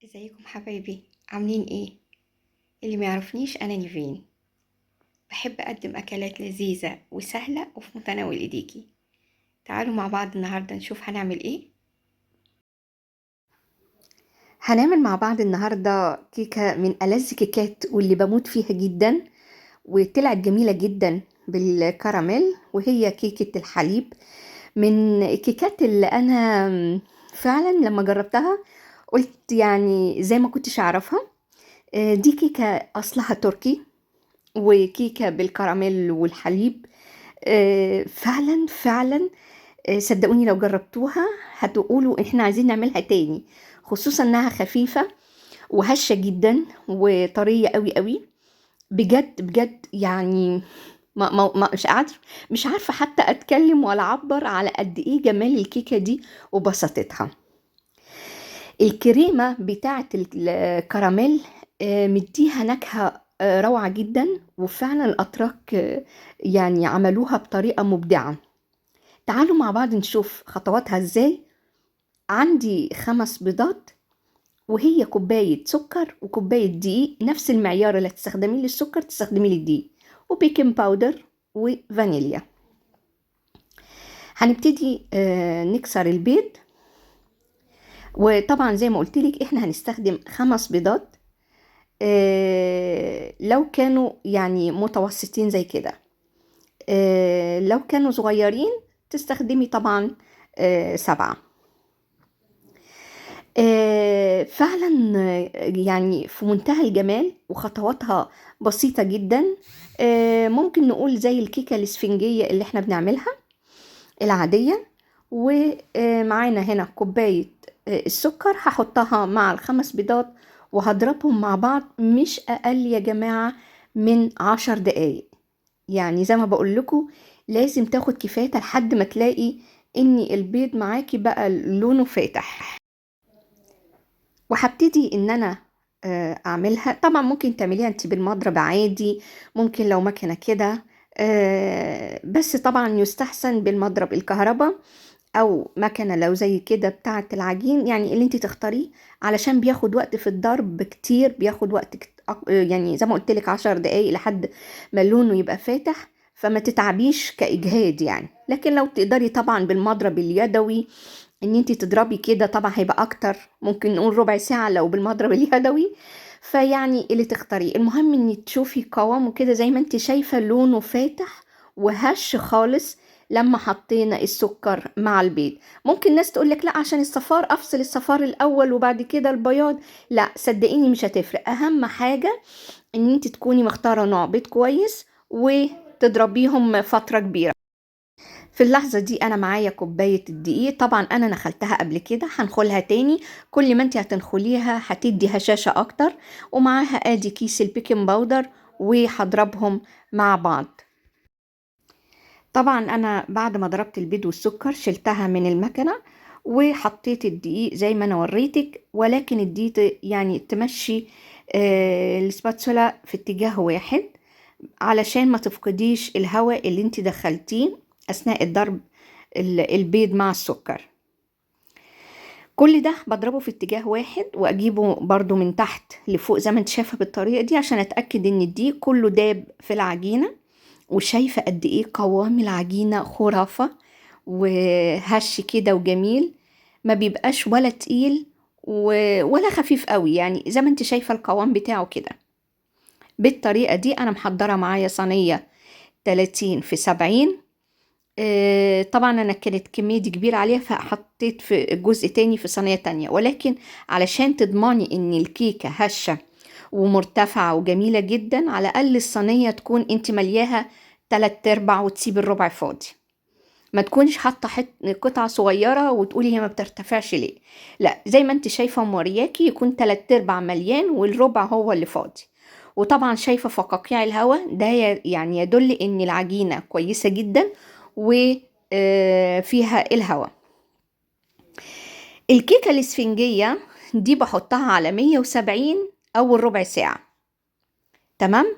ازيكم حبايبي؟ عاملين ايه؟ اللي ما يعرفنيش انا نيفين. بحب اقدم اكلات لذيذة وسهلة وفي متناول ايديكي. تعالوا مع بعض النهاردة نشوف هنعمل ايه. هنعمل مع بعض النهاردة كيكة من ألذ كيكات واللي بموت فيها جدا، وطلعت جميلة جدا بالكراميل، وهي كيكة الحليب. من الكيكات اللي انا فعلا لما جربتها قلت يعني زي ما كنتش اعرفها. دي كيكة اصلها تركي، وكيكة بالكراميل والحليب. فعلا فعلا. صدقوني لو جربتوها هتقولوا احنا عايزين نعملها تاني، خصوصا انها خفيفة وهشة جدا وطرية قوي قوي. بجد بجد يعني مش عارفة حتى اتكلم ولا اعبر على قد ايه جمال الكيكة دي وبساطتها. الكريمة بتاعة الكراميل مديها نكهة روعة جدا، وفعلا الأتراك يعني عملوها بطريقة مبدعة. تعالوا مع بعض نشوف خطواتها ازاي. عندي 5 بيضات، وهي كوباية سكر وكوباية دقيق، نفس المعيار اللي تستخدميه للسكر تستخدميه للدقيق، وبيكنج باودر وفانيليا. هنبتدي نكسر البيض. وطبعا زي ما قلت لك احنا هنستخدم 5 بيضات. لو كانوا يعني متوسطين زي كده. لو كانوا صغيرين تستخدمي طبعا 7. فعلا يعني في منتهى الجمال وخطواتها بسيطة جدا. ممكن نقول زي الكيكة الاسفنجية اللي احنا بنعملها العادية. ومعانا هنا كوباية السكر هحطها مع ال5 بيضات، وهضربهم مع بعض مش أقل يا جماعة من 10 دقايق. يعني زي ما بقول لكم لازم تاخد كفايتها لحد ما تلاقي ان البيض معاكي بقى لونه فاتح. وهبتدي ان انا اعملها. طبعا ممكن تعمليها انت بالمضرب عادي، ممكن لو مكنه كده. بس طبعا يستحسن بالمضرب الكهرباء، او مكنه لو زي كده بتاعه العجين، يعني اللي انت تختاريه، علشان بياخد وقت في الضرب كتير، بياخد وقت يعني زي ما قلت لك 10 دقايق لحد ما لونه يبقى فاتح. فما تتعبيش كاجهاد يعني، لكن لو تقدري طبعا بالمضرب اليدوي ان انت تضربي كده طبعا هيبقى اكتر، ممكن نقول ربع ساعة لو بالمضرب اليدوي. فيعني اللي تختاريه، المهم ان تشوفي قوامه كده زي ما انت شايفة لونه فاتح وهش خالص. لما حطينا السكر مع البيض، ممكن ناس تقولك لا عشان الصفار افصل الصفار الاول وبعد كده البياض. لا صدقيني مش هتفرق. اهم حاجة ان انت تكوني مختارة نوع بيض كويس وتضربيهم فترة كبيرة. في اللحظة دي أنا معايا كوباية الدقيق، طبعا أنا نخلتها قبل كده، هنخلها تاني. كل ما انت هتنخليها هتدي هشاشة أكتر. ومعاها آدي كيس البيكنج باودر، وهضربهم مع بعض. طبعا أنا بعد ما ضربت البيض والسكر شلتها من المكنة، وحطيت الدقيق زي ما أنا وريتك، ولكن الدقيق يعني تمشي السباتولا في اتجاه واحد، علشان ما تفقديش الهواء اللي انت دخلتيه أثناء الضرب البيض مع السكر. كل ده بضربه في اتجاه واحد، واجيبه برضو من تحت لفوق زي ما انت شايفه بالطريقه دي، عشان اتاكد ان الدقيق كله داب في العجينه. وشايفه قد ايه قوام العجينه خرافه وهش كده وجميل، ما بيبقاش ولا تقيل ولا خفيف قوي، يعني زي ما انت شايفه القوام بتاعه كده. بالطريقه دي انا محضره معايا صينيه 30 في 70. طبعا انا كانت كمية كبيرة عليها فحطيت في جزء تاني في صينية تانية، ولكن علشان تضمني ان الكيكة هشة ومرتفعة وجميلة جدا، على الاقل الصينية تكون انت ملياها 3/4 وتسيب الربع فاضي. ما تكونش حاطة قطعة صغيرة وتقولي هي ما بترتفعش ليه. لا، زي ما انت شايفة مورياكي يكون 3/4 مليان والربع هو اللي فاضي. وطبعا شايفة فقاقيع الهواء ده يعني يدل ان العجينة كويسة جدا وفيها الهواء. الكيكة الاسفنجية دي بحطها على 170 أول ربع ساعة. تمام.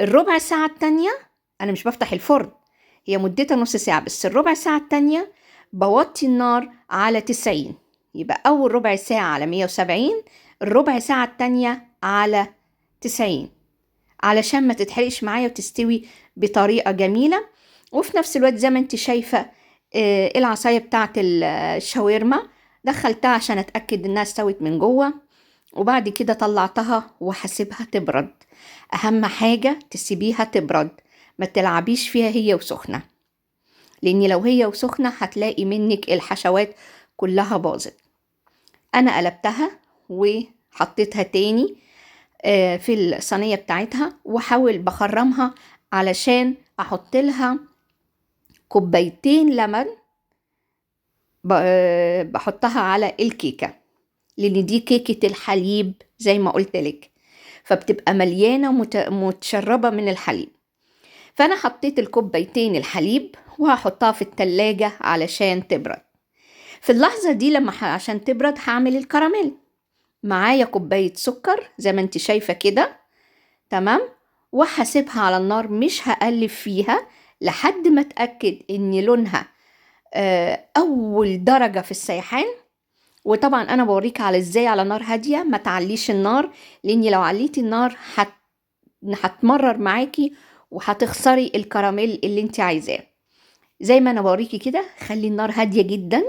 الربع ساعة التانية أنا مش بفتح الفرن، هي مدتها نص ساعة بس. الربع ساعة التانية بوطي النار على 90. يبقى أول ربع ساعة على 170، الربع ساعة التانية على 90 علشان ما تتحرقش معايا وتستوي بطريقة جميلة. وفي نفس الوقت زي ما انت شايفة العصاية بتاعت الشاورما دخلتها عشان اتأكد انها استوت من جوه، وبعد كده طلعتها وهسيبها تبرد. اهم حاجة تسيبيها تبرد، ما تلعبيش فيها هي وسخنة، لان لو هي وسخنة هتلاقي منك الحشوات كلها باظت. انا قلبتها وحطيتها تاني في الصينية بتاعتها، وحاول بخرمها علشان احط لها كوبايتين لبن بحطها على الكيكة، لان دي كيكة الحليب زي ما قلت لك، فبتبقى مليانة متشربة من الحليب. فانا حطيت الكوبايتين الحليب وهحطها في التلاجة علشان تبرد. في اللحظة دي لما عشان تبرد هعمل الكراميل. معايا كوباية سكر زي ما انت شايفة كده، تمام، وهسيبها على النار، مش هقلب فيها لحد ما اتأكد ان لونها اول درجة في السيحان. وطبعا انا بوريك على ازاي على نار هادية، ما تعليش النار، لاني لو عليتي النار هتمرر معاكي وهتخسري الكراميل اللي انت عايزاه. زي ما انا بوريكي كده، خلي النار هادية جدا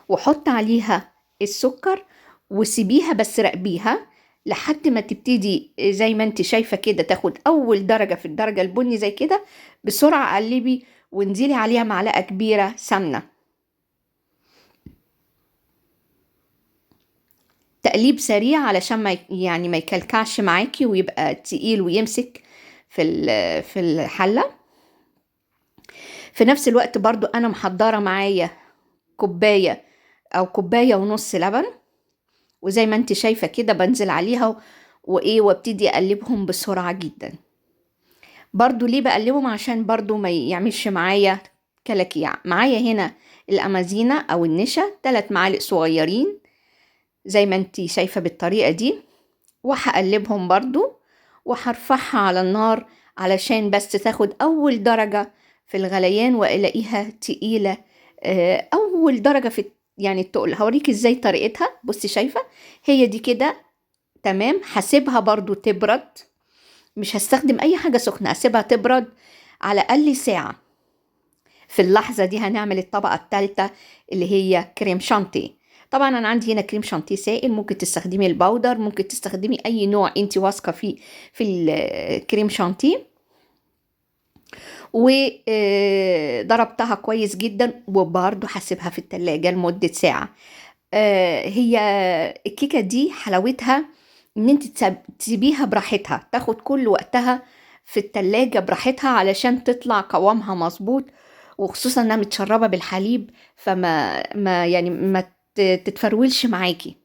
وحط عليها السكر وسيبيها، بس راقبيها لحد ما تبتدي زي ما انت شايفة كده تاخد اول درجة في الدرجة البني زي كده. بسرعة قلبي وانزلي عليها معلقة كبيرة سمنة، تقليب سريع علشان ما يكلكعش معاكي ويبقى تقيل ويمسك في الحلة. في نفس الوقت برضو انا محضرة معايا كوباية او كوباية ونص لبن، وزي ما انت شايفة كده بنزل عليها وابتدي اقلبهم بسرعة جدا. برضو ليه بقلبهم؟ عشان برضو ما يعملش معايا كلاكيع. معايا هنا الامازينا او النشا 3 معالق صغيرين زي ما انت شايفة بالطريقة دي، وهقلبهم برضو وهرفعها على النار علشان بس تاخد اول درجة في الغليان والاقيها تقيلة اول درجة في يعني التقل. هوريك ازاي طريقتها. بصي شايفة هي دي كده تمام. هسيبها برضو تبرد، مش هستخدم اي حاجة سخنة، هسيبها تبرد على الاقل ساعة. في اللحظة دي هنعمل الطبقة الثالثة اللي هي كريم شانتيه. طبعا انا عندي هنا كريم شانتيه سائل، ممكن تستخدمي الباودر، ممكن تستخدمي اي نوع انت واثقة فيه في الكريم شانتيه. وضربتها كويس جدا وبرضو هسيبها في التلاجة لمدة ساعة. هي الكيكة دي حلاوتها ان انت تسيبيها براحتها، تاخد كل وقتها في التلاجة براحتها علشان تطلع قوامها مظبوط، وخصوصا انها متشربة بالحليب، فما ما يعني ما تتفرولش معاكي.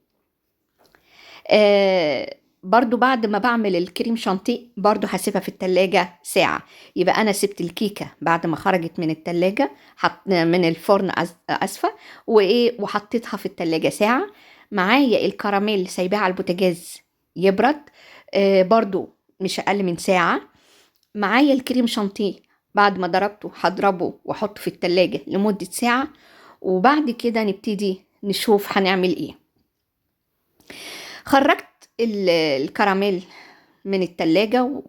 برضو بعد ما بعمل الكريم شانتيه برضو هسيبها في التلاجة ساعة. يبقى أنا سبت الكيكة بعد ما خرجت من التلاجة من الفرن أسفة، وحطيتها في التلاجة ساعة. معايا الكراميل سايباه على البوتاجاز يبرد برضو مش أقل من ساعة. معايا الكريم شانتيه بعد ما ضربته هضربه واحطه في التلاجة لمدة ساعة، وبعد كده نبتدي نشوف هنعمل ايه. خرجت الكراميل من التلاجة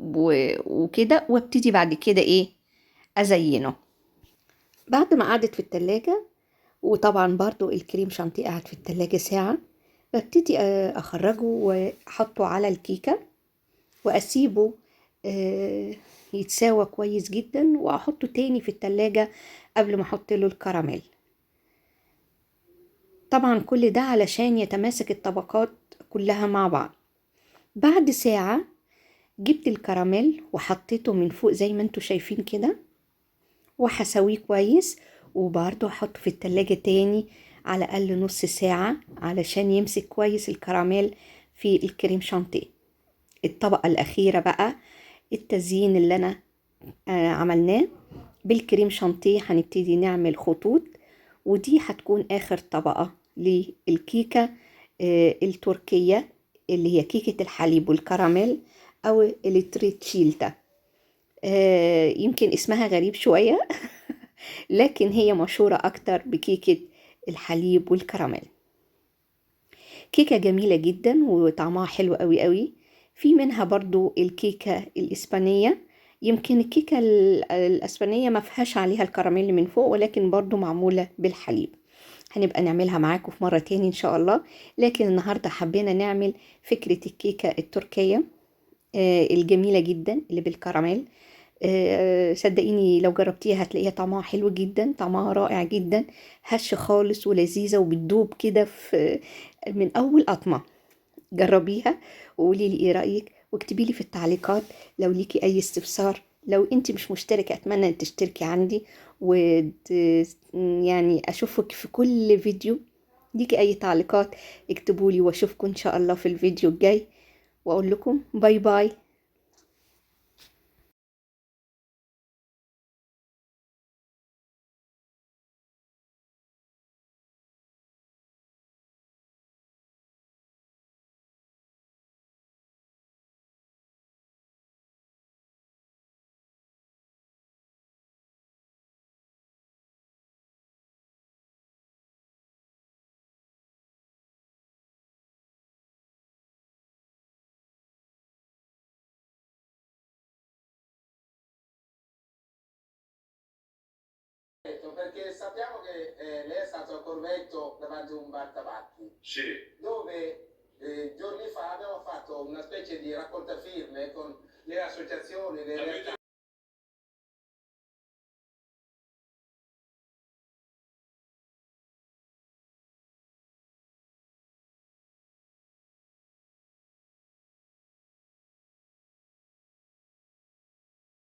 وكده، وابتدي بعد كده ايه ازينه. بعد ما قعدت في التلاجة، وطبعا برضو الكريم شانتيه قعد في التلاجة ساعة، ببتدي اخرجه واحطه على الكيكة واسيبه يتساوى كويس جدا، واحطه تاني في التلاجة قبل ما احط له الكراميل. طبعا كل ده علشان يتماسك الطبقات كلها مع بعض. بعد ساعة جبت الكراميل وحطيته من فوق زي ما انتوا شايفين كده، وهسويه كويس، وبرضه هحطه في التلاجة تاني على الأقل نص ساعة علشان يمسك كويس الكراميل في الكريم شانتيه. الطبقة الأخيرة بقى التزيين اللي أنا عملناه بالكريم شانتيه، هنبتدي نعمل خطوط، ودي هتكون آخر طبقة للكيكة التركية اللي هي كيكة الحليب والكراميل أو التريتشيلتا. يمكن اسمها غريب شوية لكن هي مشهورة أكتر بكيكة الحليب والكراميل. كيكة جميلة جدا وطعمها حلو قوي قوي. في منها برضو الكيكة الإسبانية. يمكن الكيكة الإسبانية ما فيهاش عليها الكراميل من فوق، ولكن برضو معمولة بالحليب. هنبقى نعملها معاكم في مرة تاني إن شاء الله. لكن النهاردة حبينا نعمل فكرة الكيكة التركية الجميلة جدا اللي بالكراميل. صدقيني لو جربتيها هتلاقيها طعمها حلو جدا، طعمها رائع جدا، هش خالص ولذيذة وبتدوب كده في من أول قطمة. جربيها وقولي لي ايه رأيك، واكتبي لي في التعليقات لو ليكي اي استفسار. لو انت مش مشتركة اتمنى ان تشتركي عندي و يعني اشوفك في كل فيديو. ليكي اي تعليقات اكتبوا لي، واشوفكم ان شاء الله في الفيديو الجاي، واقول لكم باي باي. Perché sappiamo che lei è stato a Corvetto davanti a un bar tabacchi. Sì. Dove giorni fa abbiamo fatto una specie di raccolta firme con le associazioni, le realtà.